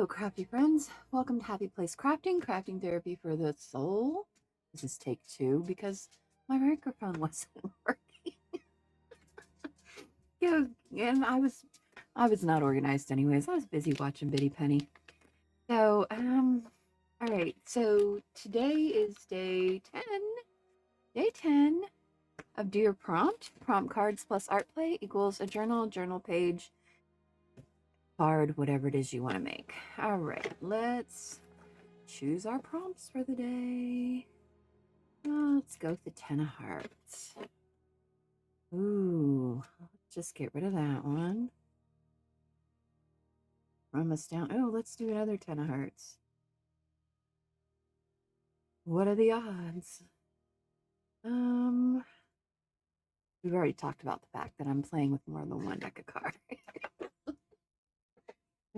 Hello, crafty friends. Welcome to Happy Place Crafting, crafting therapy for the soul. This is take two because my microphone wasn't working. Yeah, and I was not organized anyways. I was busy watching Bitty Penny. So, all right. So today is day 10. Day 10 of Do Your Prompt. Prompt cards plus art play equals a journal page, card, whatever it is you want to make. All right, let's choose our prompts for the day. Let's go with the 10 of hearts. Ooh, let's just get rid of that one. Run us down. Oh, let's do another 10 of hearts. What are the odds? We've already talked about the fact that I'm playing with more than one deck of cards.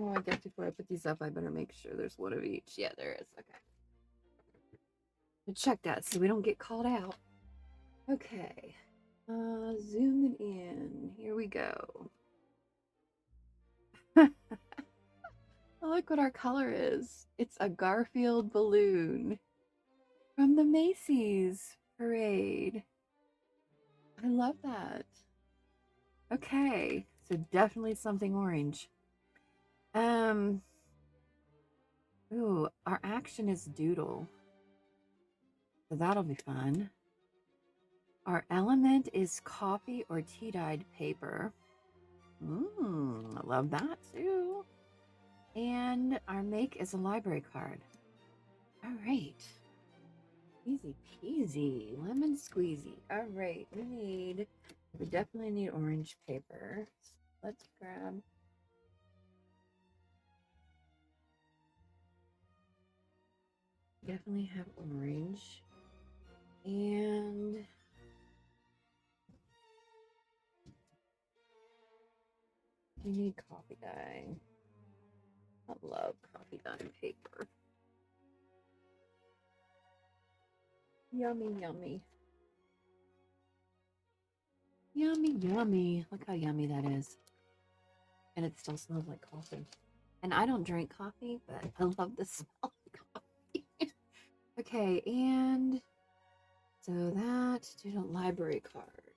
Oh, I guess before I put these up, I better make sure there's one of each. Yeah, there is. Okay. Check that so we don't get called out. Okay. Zooming in. Here we go. Oh, look what our color is. It's a Garfield balloon from the Macy's parade. I love that. Okay, so definitely something orange. Ooh, our action is doodle. So that'll be fun. Our element is coffee or tea-dyed paper. I love that too. And our make is a library card. All right. Easy peasy, lemon squeezy. All right, we definitely need orange paper. Let's grab. Definitely have orange. And you need coffee dye. I love coffee dye paper. Yummy, yummy. Yummy, yummy. Look how yummy that is. And it still smells like coffee. And I don't drink coffee, but I love the smell of coffee. Okay, and so that did a library card.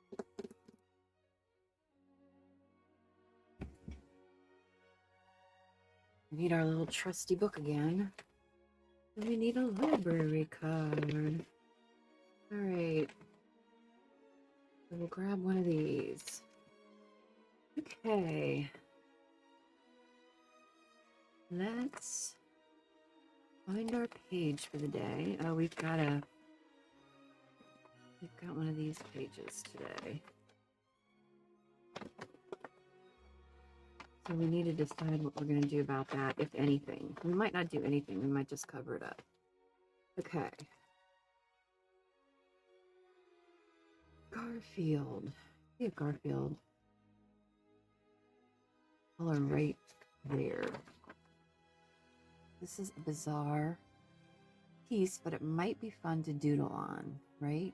We need our little trusty book again. And we need a library card. All right. So we'll grab one of these. Okay. Let's find our page for the day. Oh, we've got one of these pages today. So we need to decide what we're going to do about that, if anything. We might not do anything. We might just cover it up. Okay. Garfield. See a Garfield. Color right there. This is a bizarre piece, but it might be fun to doodle on, right?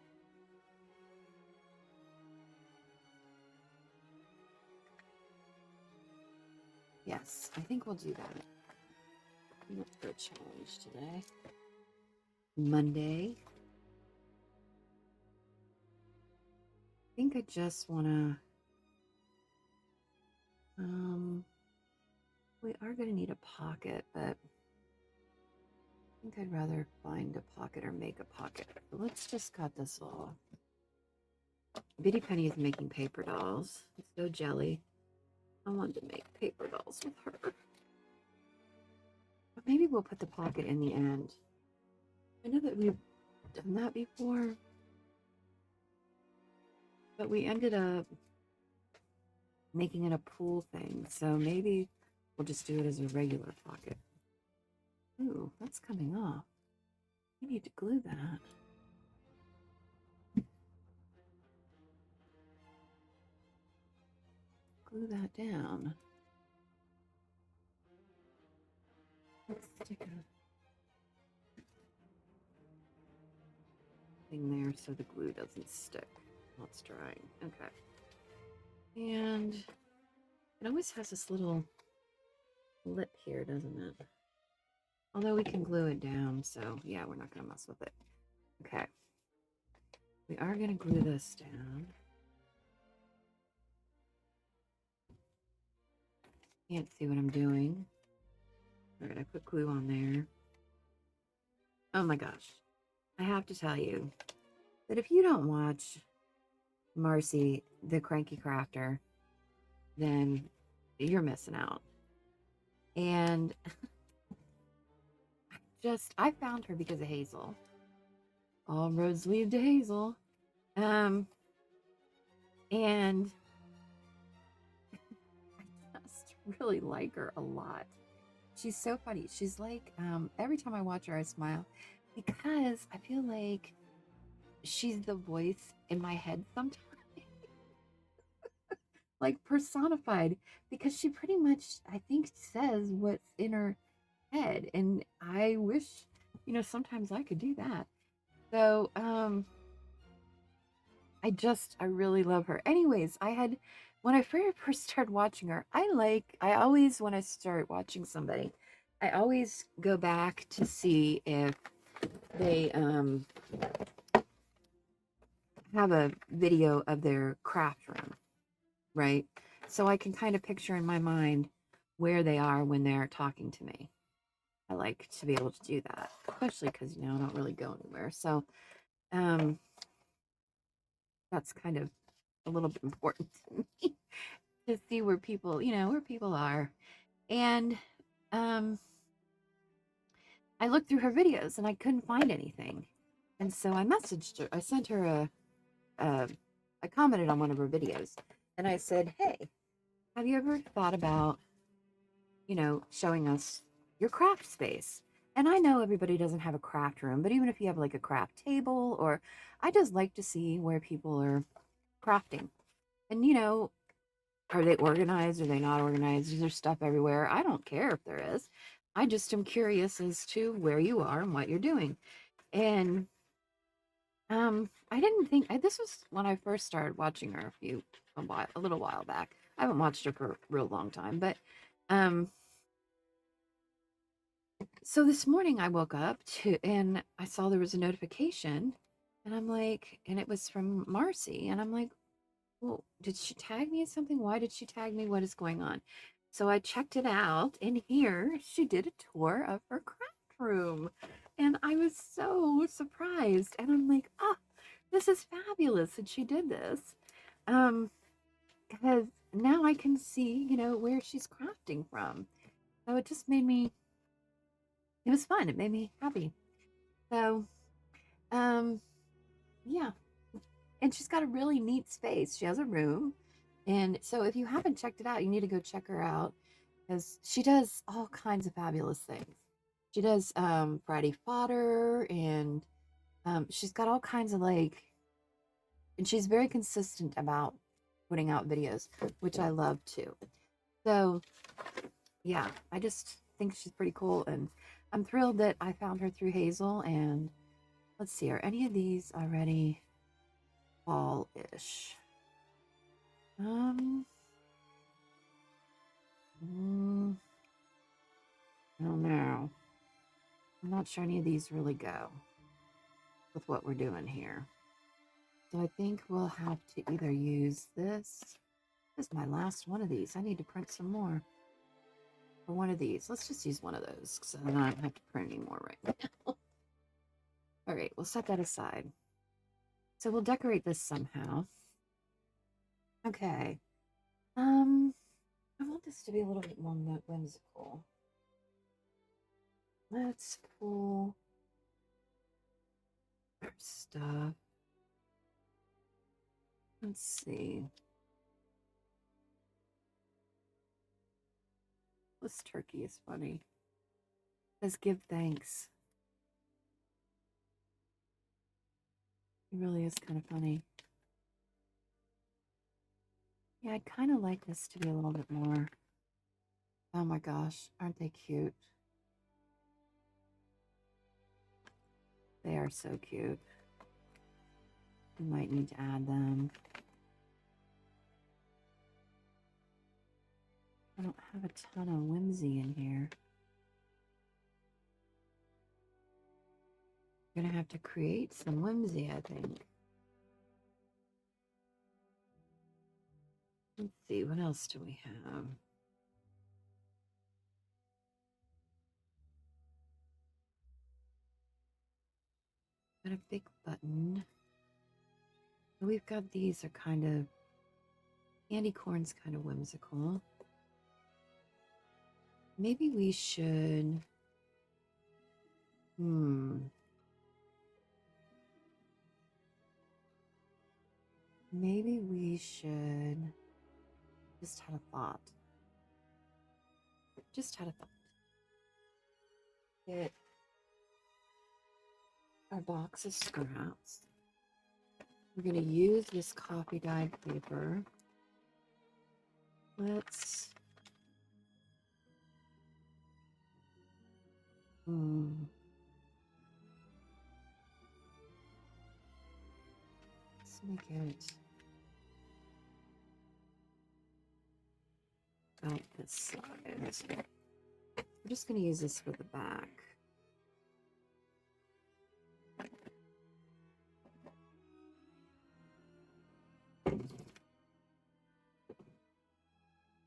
Yes, I think we'll do that. I'm up for a challenge today. Monday. I think I just want to... we are going to need a pocket, but I think I'd rather find a pocket or make a pocket. So let's just cut this off. Bitty Penny is making paper dolls. Let's go Jelly. I want to make paper dolls with her. But maybe we'll put the pocket in the end. I know that we've done that before, but we ended up making it a pool thing. So maybe we'll just do it as a regular pocket. Ooh, that's coming off. We need to glue that. Glue that down. Let's stick a thing there so the glue doesn't stick while it's drying. Okay. And it always has this little lip here, doesn't it? Although we can glue it down, so yeah, we're not going to mess with it. Okay. We are going to glue this down. Can't see what I'm doing. All right, I put glue on there. Oh my gosh. I have to tell you that if you don't watch Marcy, the Cranky Crafter, then you're missing out. And I found her because of Hazel. All roads lead to Hazel. And I just really like her a lot. She's so funny. She's like, every time I watch her, I smile because I feel like she's the voice in my head sometimes, like personified, because she pretty much, I think, says what's in her head. And I wish, sometimes I could do that. So, I really love her. Anyways, when I first started watching her, I always, when I start watching somebody, I always go back to see if they have a video of their craft room, right? So I can kind of picture in my mind where they are when they're talking to me. I like to be able to do that, especially because, I don't really go anywhere. So um, that's kind of a little bit important to me to see where where people are. And I looked through her videos and I couldn't find anything. And so I messaged her. I sent her I commented on one of her videos and I said, hey, have you ever thought about, showing us your craft space? And I know everybody doesn't have a craft room, but even if you have like a craft table, or I just like to see where people are crafting. And, are they organized? Are they not organized? Is there stuff everywhere? I don't care if there is. I just am curious as to where you are and what you're doing. And I didn't think this was when I first started watching her a little while back. I haven't watched her for a real long time, but um so this morning I woke up and I saw there was a notification and I'm like, and it was from Marcy, and I'm like, well, did she tag me in something? Why did she tag me? What is going on? So I checked it out, and here she did a tour of her craft room. And I was so surprised. And I'm like, oh, this is fabulous that she did this. Um, because now I can see, where she's crafting from. So it just it was fun. It made me happy. So, um, yeah, and she's got a really neat space. She has a room. And so if you haven't checked it out, you need to go check her out because she does all kinds of fabulous things. She does Friday fodder, and she's got all kinds of and she's very consistent about putting out videos, which I love too. So yeah, I just think she's pretty cool, and I'm thrilled that I found her through Hazel. And let's see, are any of these already fall-ish? Um, I don't know. I'm not sure any of these really go with what we're doing here. So I think we'll have to either use this. This is my last one of these. I need to print some more for one of these. Let's just use one of those because I don't have to print anymore right now. All right, we'll set that aside. So we'll decorate this somehow. Okay. I want this to be a little bit more whimsical. Let's pull our stuff. Let's see. This turkey is funny. It says give thanks. It really is kind of funny. Yeah, I'd kind of like this to be a little bit more. Oh my gosh, aren't they cute? They are so cute. We might need to add them. I don't have a ton of whimsy in here. Gonna have to create some whimsy, I think. Let's see, what else do we have? Got a big button. We've got these are kind of candy corn's kind of whimsical. Maybe we should. Maybe we should. Just had a thought. Just had a thought. Get our box of scraps. We're going to use this coffee dyed paper. Let's make it about this size. We're just going to use this for the back.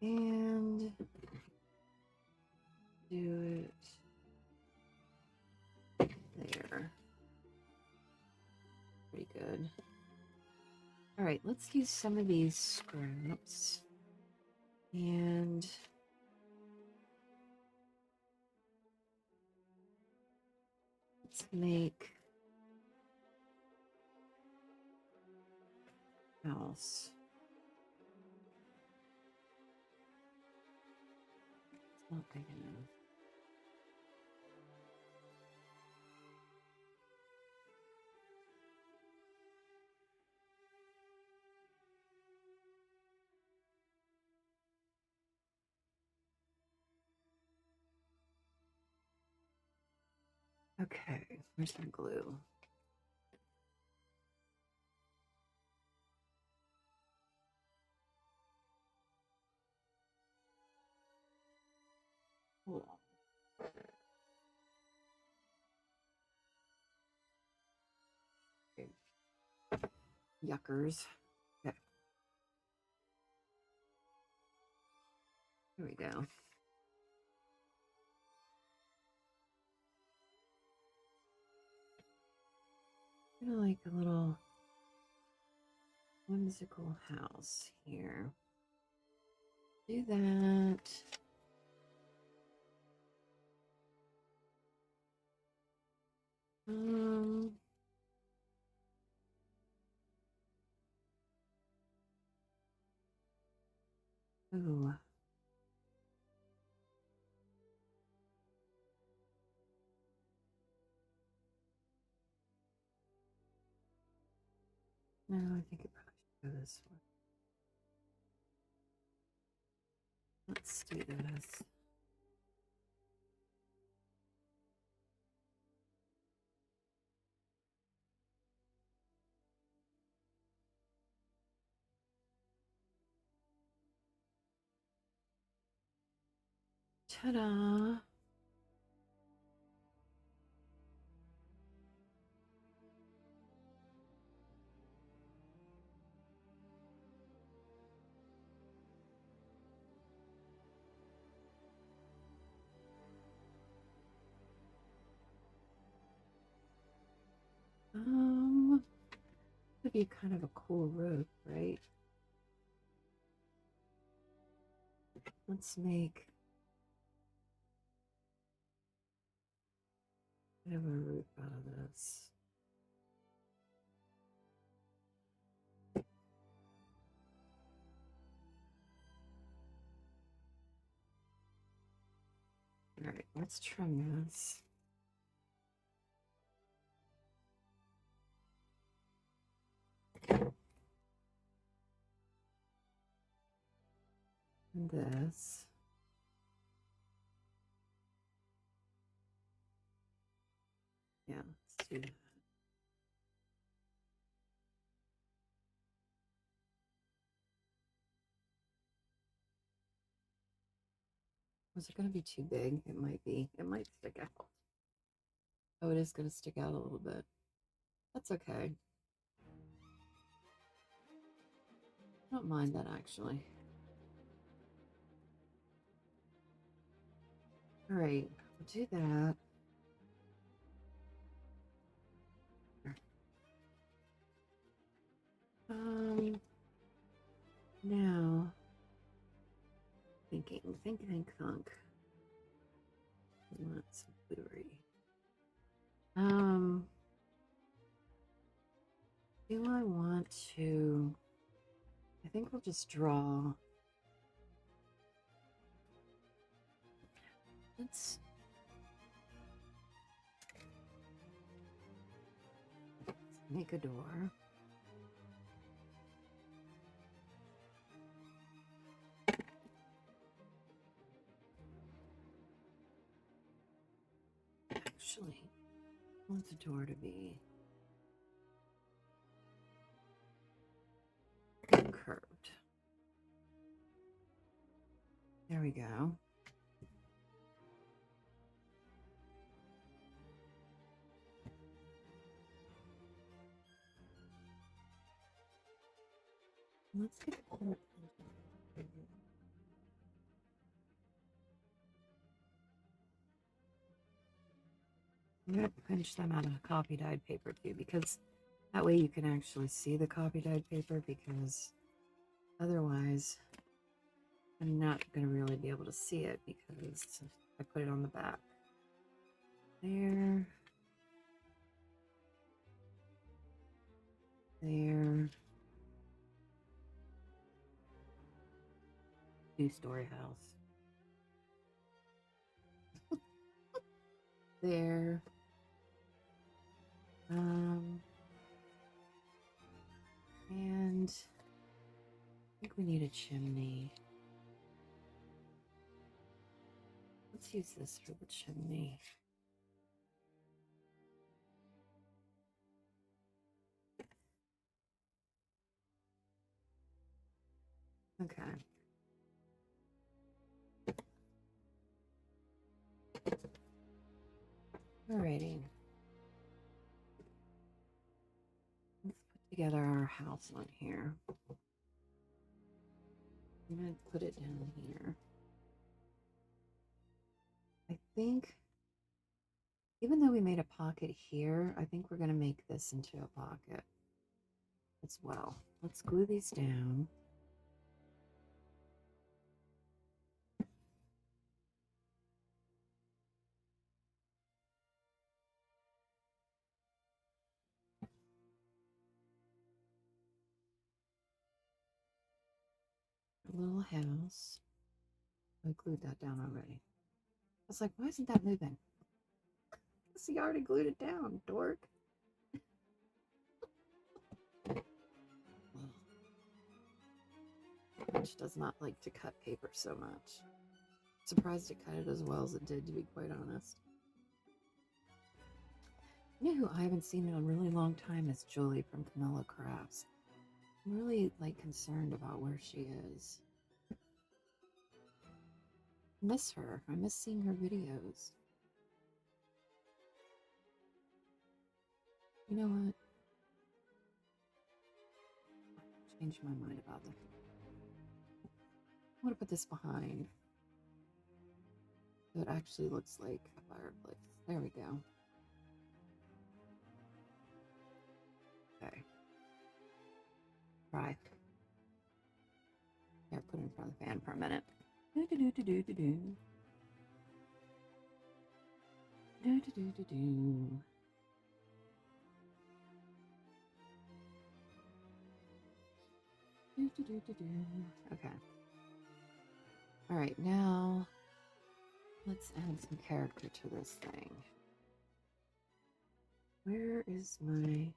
And do it there. Pretty good. All right, let's use some of these scraps. And let's make house. It's not big enough. Okay, where's my glue? Hold on. Okay. Yuckers. Okay. Here we go. Kind of like a little whimsical house here. Do that. Ooh. No, I think it probably should go this way. Let's do this. Ta-da! Would be kind of a cool rope, right? Let's make kind of a rope out of this. All right, let's trim this. And this. Yeah, let's do that. Was it going to be too big? It might be. It might stick out. Oh, it is going to stick out a little bit. That's okay. I don't mind that actually. All right, we'll do that. Now, thinking, think, thunk. Let's blurry. Do I want to? I think we'll just draw. Let's make a door. Actually, I want the door to be curved. There we go. Let's get I'm going to pinch them out of copy dyed paper too, because that way you can actually see the copy dyed paper, because otherwise I'm not going to really be able to see it because I put it on the back. There. There. 2-story house. There. And I think we need a chimney. Let's use this for the chimney. Okay. Alrighty. Let's put together our house on here. I'm going to put it down here. I think, even though we made a pocket here, I think we're going to make this into a pocket as well. Let's glue these down. A little house. I glued that down already. I was like, why isn't that moving? See, I already glued it down, dork. Which does not like to cut paper so much. Surprised it cut it as well as it did, to be quite honest. You know who I haven't seen in a really long time is Julie from Camilla Crafts. I'm really concerned about where she is. I miss her. I miss seeing her videos. You know what? I changed my mind about that. I want to put this behind. So it actually looks like a fireplace. There we go. Okay. Try. Here, put it in front of the fan for a minute. Do do do do do do do. Do do do do do. Do do do do do. Okay. All right, now let's add some character to this thing. Where is my...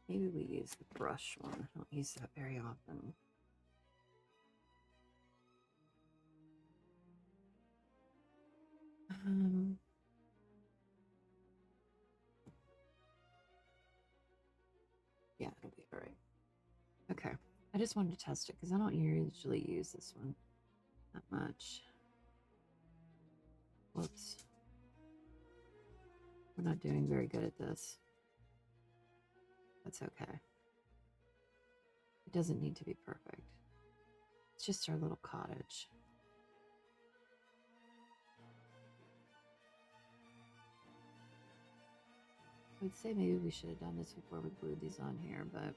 Maybe we use the brush one. I don't use that very often. Yeah, it'll be all right. Okay. I just wanted to test it because I don't usually use this one that much. Whoops. We're not doing very good at this. That's okay. It doesn't need to be perfect. It's just our little cottage. I would say maybe we should have done this before we glued these on here, but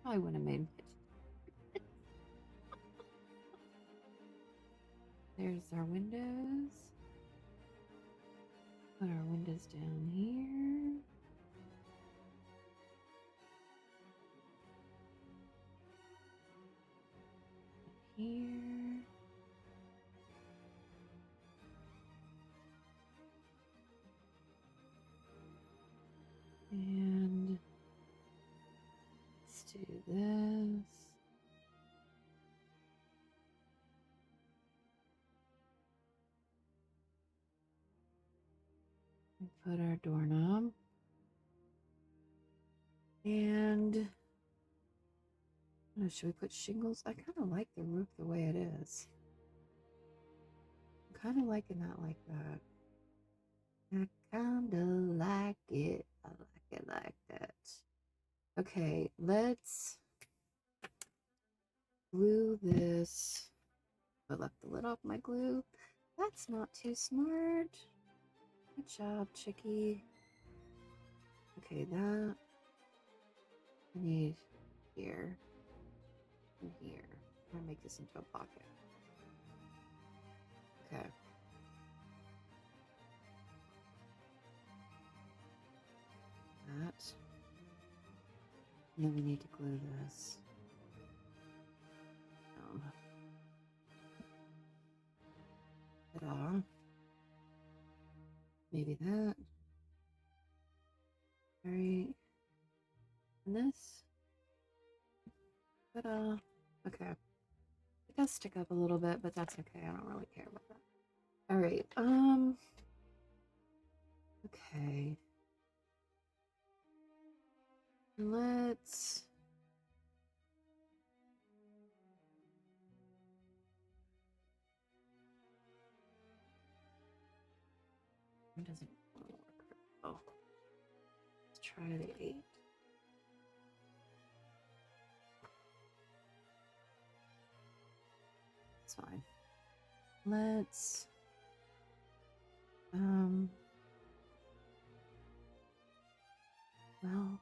probably wouldn't have made it. There's our windows. Put our windows down here. Here. And let's do this. And put our doorknob. And should we put shingles? I kind of like the roof the way it is. I'm kind of liking that like that. I kind of like it. I like it like that. Okay, let's glue this. I left the lid off my glue. That's not too smart. Good job, Chicky. Okay, that I need here and here. I'm gonna make this into a pocket. Okay. That. And then we need to glue this. Ta-da. Maybe that. Alright. And this. Ta-da. Okay. It does stick up a little bit, but that's okay. I don't really care about that. Alright, okay. Let's it doesn't work. Oh. Let's try the 8. It's fine. Let's well,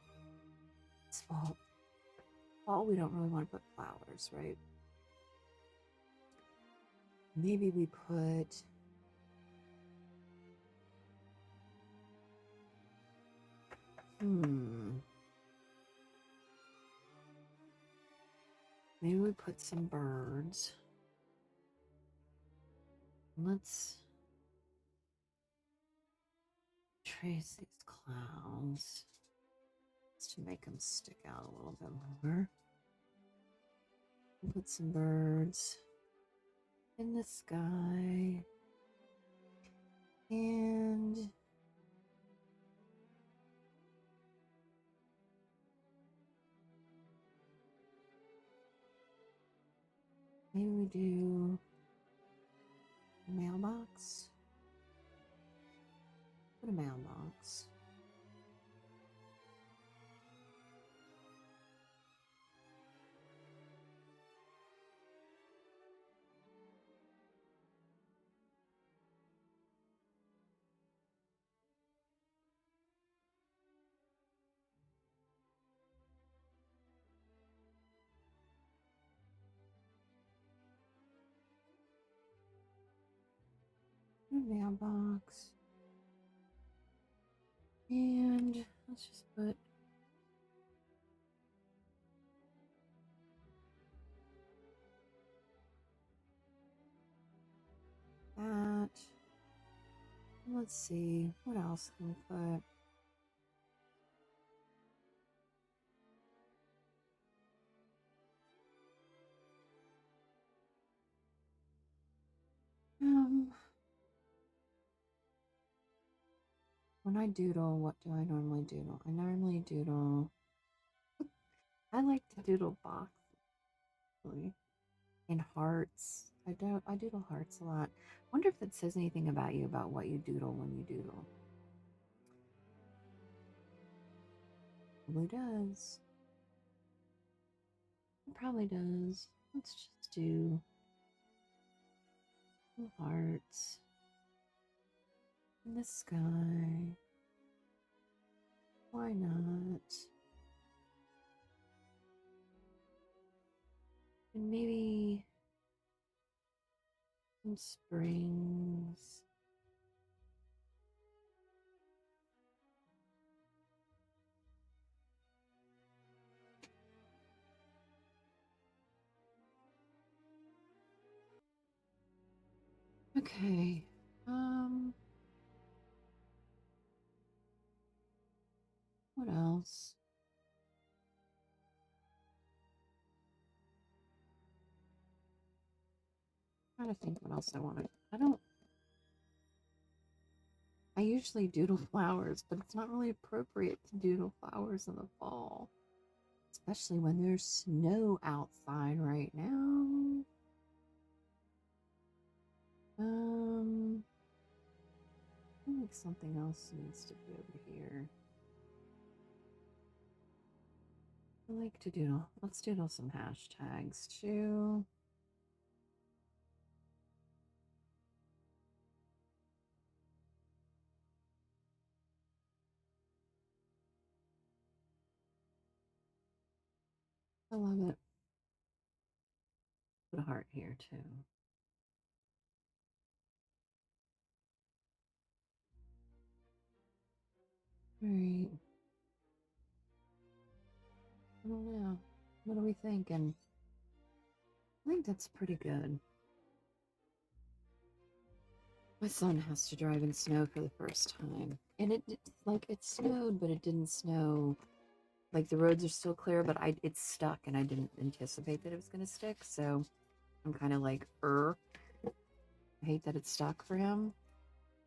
it's fall we don't really want to put flowers, right? Maybe we put maybe we put some birds. Let's trace these clouds just to make them stick out a little bit more. Put some birds in the sky. And maybe we do a mailbox. Put a mailbox. A mailbox. And let's just put that. Let's see, what else can we put? When I doodle, what do I normally doodle? I normally doodle. I like to doodle boxes and hearts. I doodle hearts a lot. Wonder if that says anything about you about what you doodle when you doodle. Probably does. It probably does. Let's just do some hearts in the sky. Why not? And maybe some springs. Okay. What else? Trying to think what else I wanted. I usually doodle flowers, but it's not really appropriate to doodle flowers in the fall, especially when there's snow outside right now. I think something else needs to be over here. I like to doodle. Let's doodle some hashtags too. I love it. Put a heart here too. All right. I don't know. What are we thinking? I think that's pretty good. My son has to drive in snow for the first time. And it snowed, but it didn't snow. Like the roads are still clear, but it's stuck and I didn't anticipate that it was going to stick. So I'm kind of like, I hate that it's stuck for him.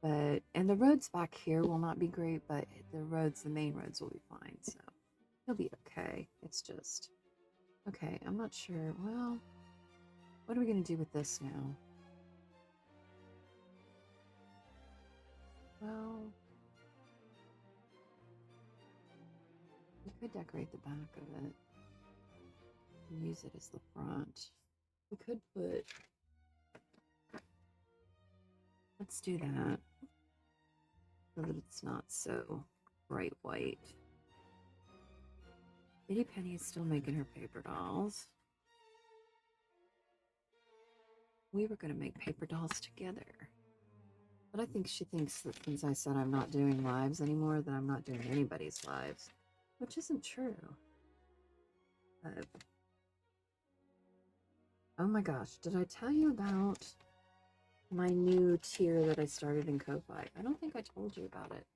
And the roads back here will not be great, but the main roads will be fine. So he'll be okay. It's just, okay, I'm not sure. Well, what are we going to do with this now? Well, we could decorate the back of it and use it as the front. We could put, let's do that so that it's not so bright white. Bitty Penny is still making her paper dolls. We were going to make paper dolls together. But I think she thinks that since I said I'm not doing lives anymore, that I'm not doing anybody's lives, which isn't true. Oh my gosh, did I tell you about my new tier that I started in Ko-Fi? I don't think I told you about it.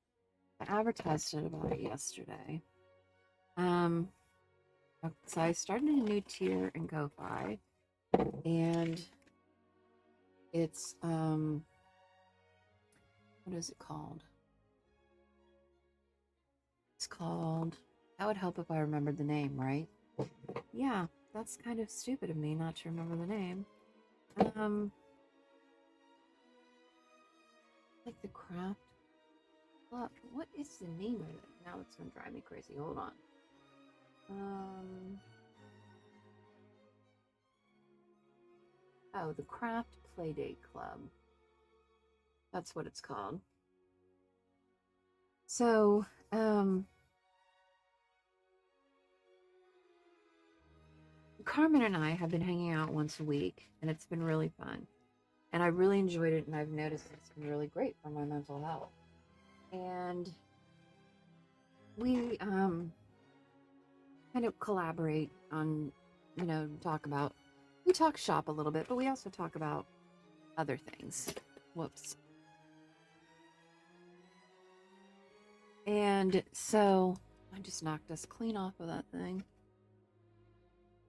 I advertised about it yesterday. So I started a new tier in Ko-Fi, and it's what is it called? It's called, that would help if I remembered the name, right? Yeah, that's kind of stupid of me not to remember the name. Like the craft club. What is the name of it? Now it's gonna drive me crazy. Hold on. Oh, the Craft Playdate Club. That's what it's called. So, Carmen and I have been hanging out once a week, and it's been really fun. And I really enjoyed it, and I've noticed it's been really great for my mental health. And we kind of collaborate on, we talk shop a little bit, but we also talk about other things. Whoops. And so I just knocked us clean off of that thing.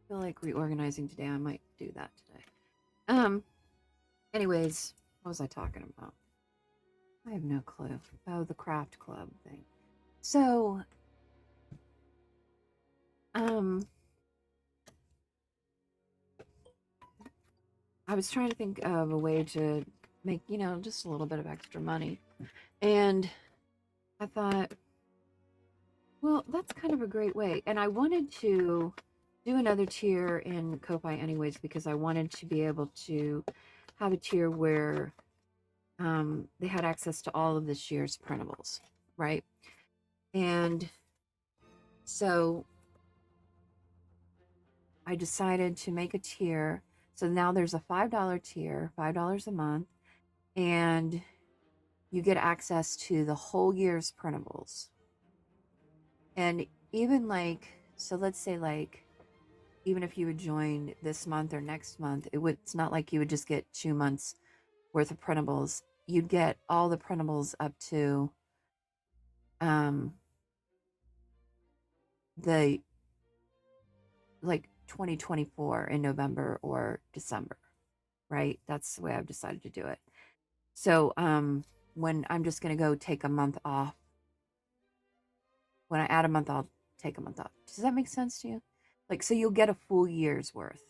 I feel like reorganizing today. I might do that today. Anyways, what was I talking about? I have no clue. Oh, the craft club thing. So, I was trying to think of a way to make, just a little bit of extra money. And I thought, Well, that's kind of a great way. And I wanted to do another tier in Ko-Fi anyways, because I wanted to be able to have a tier where they had access to all of this year's printables, right? And so I decided to make a tier. So now there's a $5 tier, $5 a month, and you get access to the whole year's printables. And even like, so let's say like, even if you would join this month or next month, it's not like you would just get 2 months worth of printables. You'd get all the printables up to um the like 2024 in November or December, right? That's the way I've decided to do it. So when I'm just going to go take a month off, when I add a month, I'll take a month off. Does that make sense to you? Like, so you'll get a full year's worth.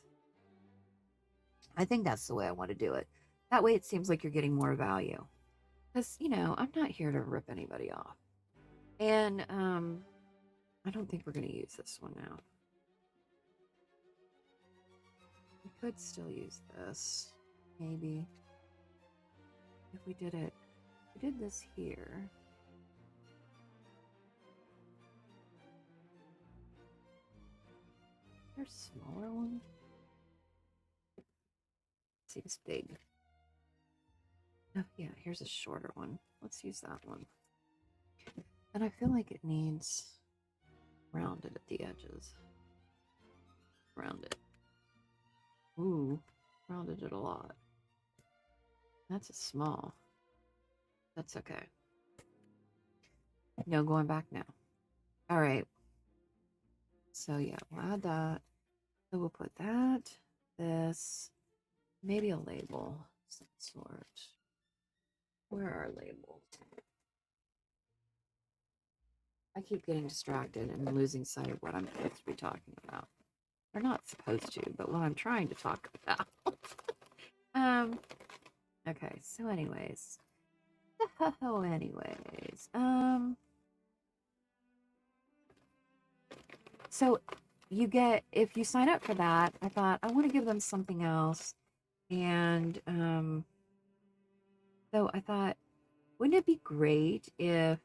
I think that's the way I want to do it. That way it seems like you're getting more value. Because, I'm not here to rip anybody off. And I don't think we're going to use this one now. We could still use this. Maybe. If we did it. We did this here. There's a smaller one. Seems big. Oh, yeah, here's a shorter one. Let's use that one. And I feel like it needs rounded at the edges. Round it. Ooh, rounded it a lot. That's a small. That's okay. No going back now. All right. So yeah, we'll add that. So we'll put that, this, maybe a label of some sort. Where are labels? I keep getting distracted and losing sight of what I'm supposed to be talking about. Or not supposed to, but what I'm trying to talk about. Okay, so anyways. So you get, if you sign up for that, I thought I want to give them something else. And so I thought, wouldn't it be great if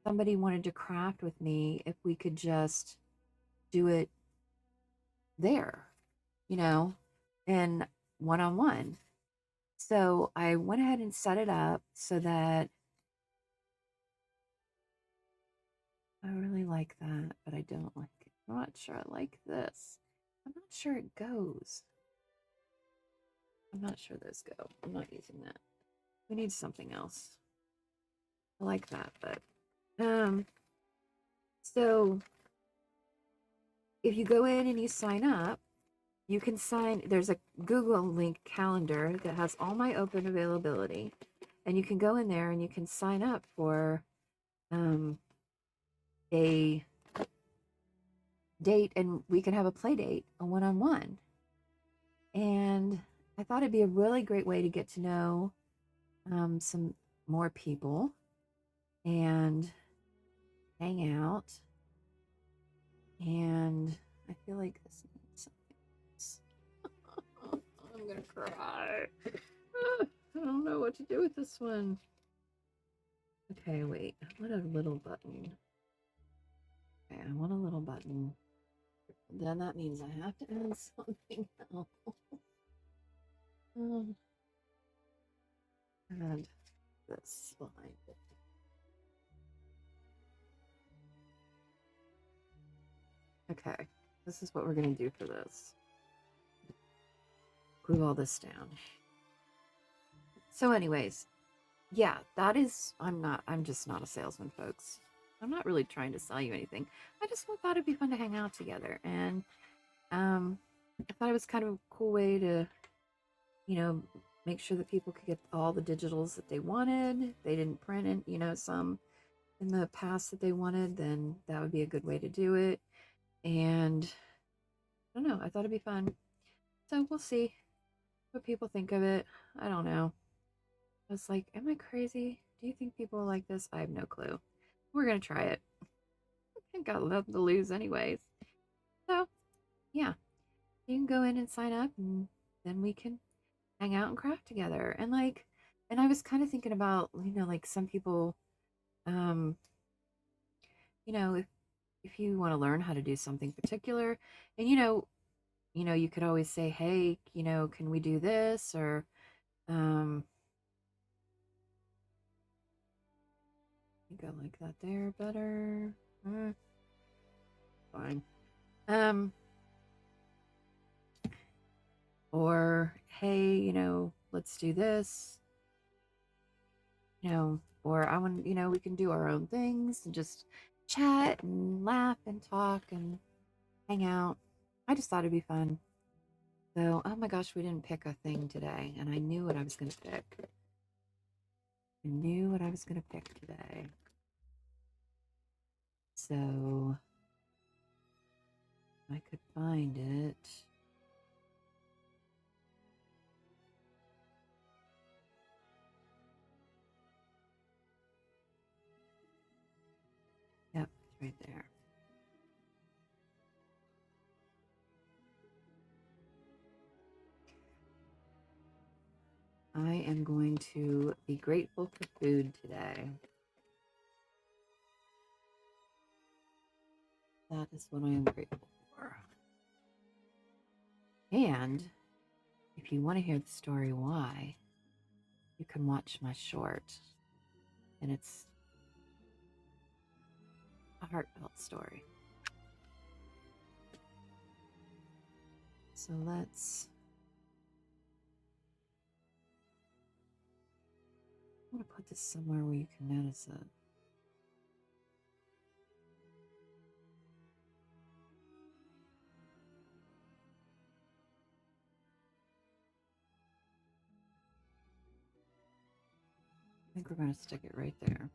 somebody wanted to craft with me, if we could just do it there, and one-on-one. So I went ahead and set it up so that I really like that, but I don't like it. I'm not sure I like this. I'm not sure it goes. I'm not sure those go. I'm not using that. We need something else. I like that, but so if you go in and you sign up, you can sign, there's a Google link calendar that has all my open availability, and you can go in there and you can sign up for a date, and we can have a play date, a one-on-one. And I thought it'd be a really great way to get to know some more people and hang out. And I feel like this needs something else. I'm gonna cry. I don't know what to do with this one. Okay, wait. What a little button. Okay, I want a little button. Then that means I have to add something else. Add this behind it. Okay, this is what we're going to do for this. Glue all this down. So anyways, yeah, that is, I'm just not a salesman, folks. I'm not really trying to sell you anything. I just thought it'd be fun to hang out together. And I thought it was kind of a cool way to, make sure that people could get all the digitals that they wanted. They didn't print it, some in the past that they wanted, then that would be a good way to do it. And I don't know, I thought it'd be fun. So we'll see what people think of it. I don't know. I was like, am I crazy? Do you think people like this? I have no clue. We're going to try it. got nothing to lose anyways. So yeah, you can go in and sign up, and then we can hang out and craft together. And like, and I was kind of thinking about, like some people, um, if you want to learn how to do something particular, and you could always say, hey, can we do this? Or um I think I like that there better. Fine. Um or hey, let's do this, or I want, we can do our own things and just chat and laugh and talk and hang out. I just thought it'd be fun. So, oh my gosh, we didn't pick a thing today, and I knew what I was going to pick. I knew what I was going to pick today. So, I could find it. Yep, it's right there. I am going to be grateful for food today. That is what I am grateful for. And if you want to hear the story why, you can watch my short. And it's a heartfelt story. So let's... I'm going to put this somewhere where you can notice it. I think we're going to stick it right there.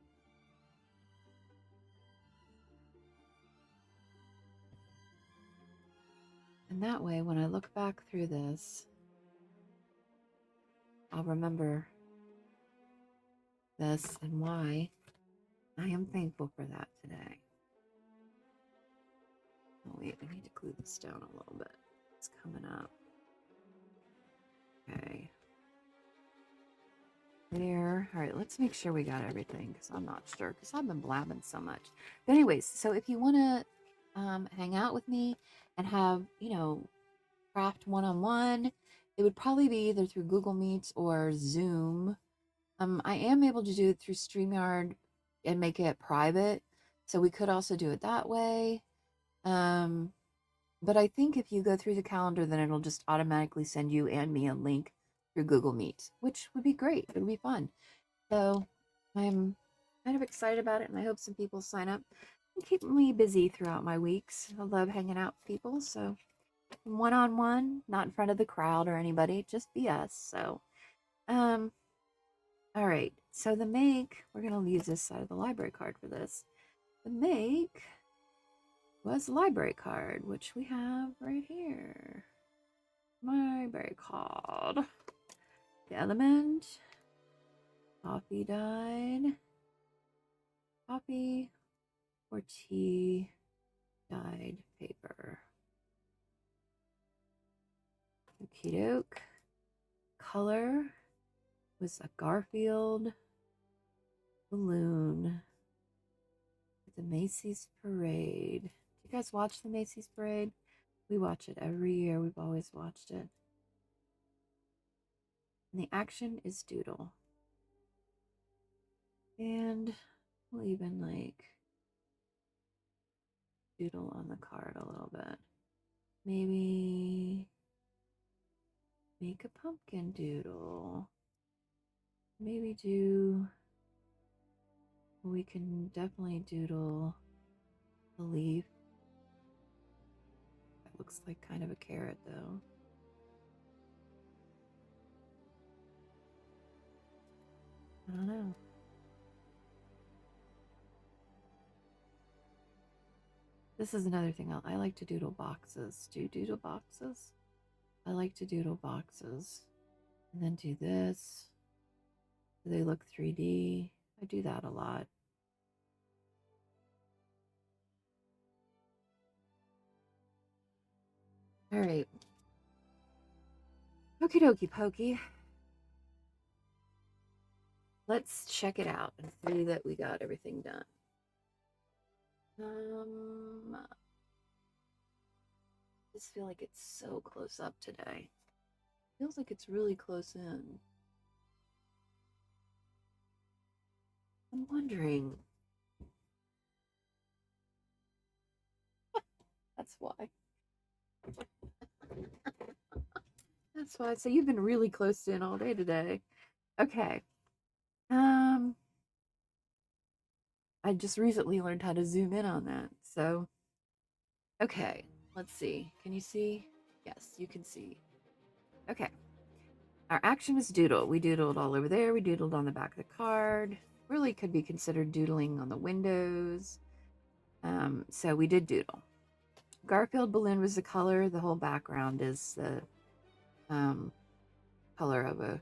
And that way, when I look back through this, I'll remember this and why I am thankful for that today. Oh, wait, I need to glue this down a little bit. It's coming up. Okay. There. All right, let's make sure we got everything, because I'm not sure, because I've been blabbing so much. But anyways, so if you want to hang out with me and have, craft one-on-one, it would probably be either through Google Meets or Zoom. I am able to do it through StreamYard and make it private, so we could also do it that way. But I think if you go through the calendar, then it'll just automatically send you and me a link through Google Meet, which would be great. It would be fun. So I'm kind of excited about it, and I hope some people sign up and keep me busy throughout my weeks. I love hanging out with people. So one-on-one, not in front of the crowd or anybody, just be us. So, all right. So the make, we're going to use this side of the library card for this. The make was the library card, which we have right here. Library card. The element, coffee dyed, coffee or tea dyed paper. Okie doke. Color was a Garfield balloon at the Macy's parade. Do you guys watch the Macy's parade? We watch it every year. We've always watched it. And the action is doodle. And we'll even doodle on the card a little bit. Maybe make a pumpkin doodle. Maybe we can definitely doodle a leaf. That looks like kind of a carrot though. I don't know. This is another thing. I like to doodle boxes. Do you doodle boxes? I like to doodle boxes. And then do this. Do they look 3D? I do that a lot. All right. Okie dokie pokey. Let's check it out and see that we got everything done. I just feel like it's so close up today. Feels like it's really close in. I'm wondering. That's why. That's why. So you've been really close in all day today. Okay. I just recently learned how to zoom in on that. So, okay. Let's see. Can you see? Yes, you can see. Okay. Our action is doodle. We doodled all over there. We doodled on the back of the card. Really could be considered doodling on the windows. So we did doodle. Garfield Balloon was the color. The whole background is the color of a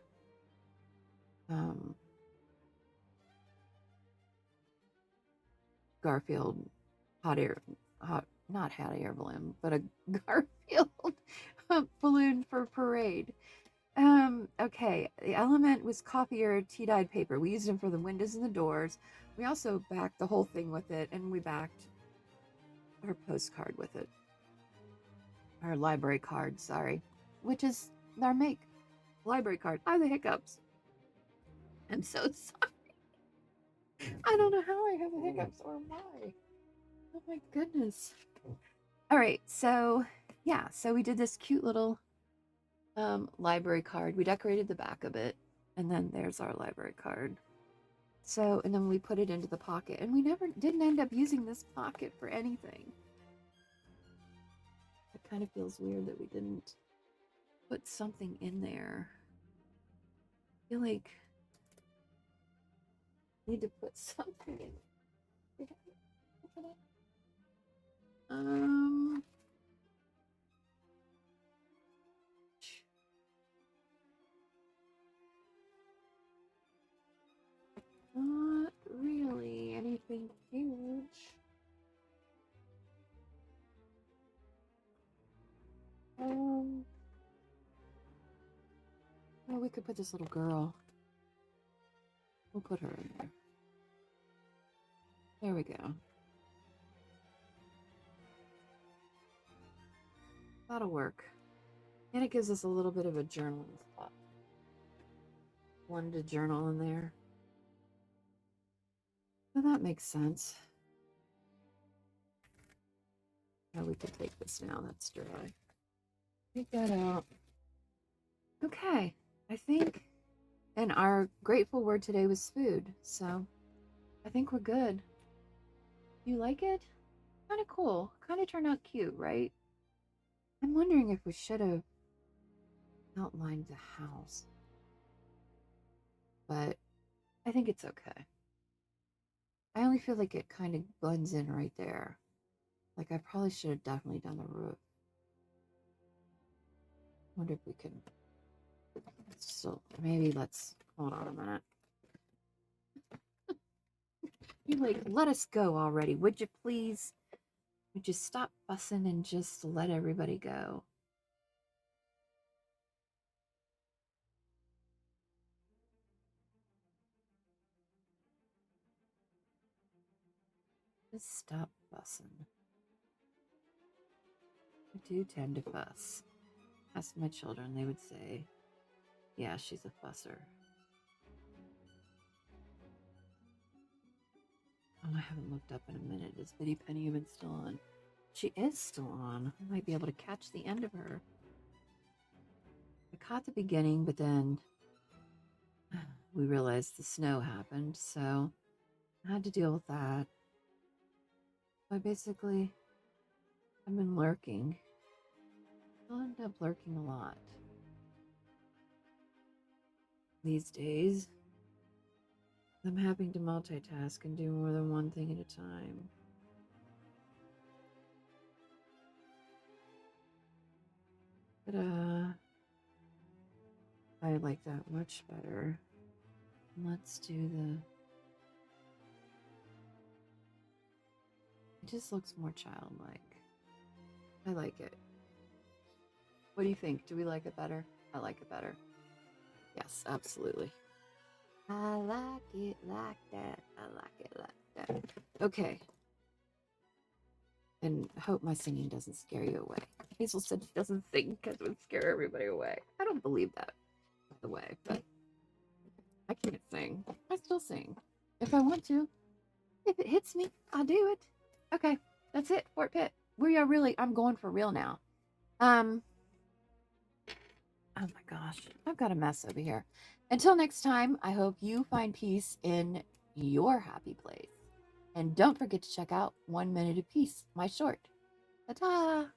Garfield not hot air balloon, but a Garfield balloon for parade. Okay, the element was coffee or tea-dyed paper. We used them for the windows and the doors. We also backed the whole thing with it, and we backed our postcard with it. Our library card, sorry, which is our make. Library card. I have the hiccups. I'm so sorry. I don't know how I have the hiccups or why. Oh my goodness. All right, so yeah, so we did this cute little library card. We decorated the back of it, and then there's our library card. So, and then we put it into the pocket, and we never didn't end up using this pocket for anything. It kind of feels weird that we didn't put something in there. I feel like I need to put something in. Not really anything huge. Oh, we could put this little girl. We'll put her in there. There we go. That'll work. And it gives us a little bit of a journaling spot. One to journal in there. So that makes sense. Now we can take this now. That's dry. Take that out. Okay. I think, and our grateful word today was food. So I think we're good. You like it? Kind of cool. Kind of turned out cute, right? I'm wondering if we should have outlined the house. But I think it's okay. I only feel like it kind of blends in right there. Like I probably should have definitely done the roof. Wonder if we can still, maybe let's, hold on a minute. You're like, let us go already, would you please? Would you stop fussing and just let everybody go? Just stop fussing. I do tend to fuss. Ask my children, they would say, yeah, she's a fusser. Oh, I haven't looked up in a minute. Is Bitty Penny even still on? She is still on. I might be able to catch the end of her. I caught the beginning, but then we realized the snow happened, so I had to deal with that. I basically, I've been lurking. I'll end up lurking a lot these days. I'm having to multitask and do more than one thing at a time. But I like that much better. Let's do the, it just looks more childlike. I like it. What do you think? Do we like it better? I like it better. Yes, absolutely. I like it like that. I like it like that. Okay. And hope my singing doesn't scare you away. Hazel said she doesn't sing because it would scare everybody away. I don't believe that, by the way, but I can't sing. I still sing. If I want to. If it hits me, I'll do it. Okay, that's it, Fort Pitt. We are really, I'm going for real now. Oh my gosh, I've got a mess over here. Until next time, I hope you find peace in your happy place. And don't forget to check out 1 Minute of Peace, my short. Ta-ta!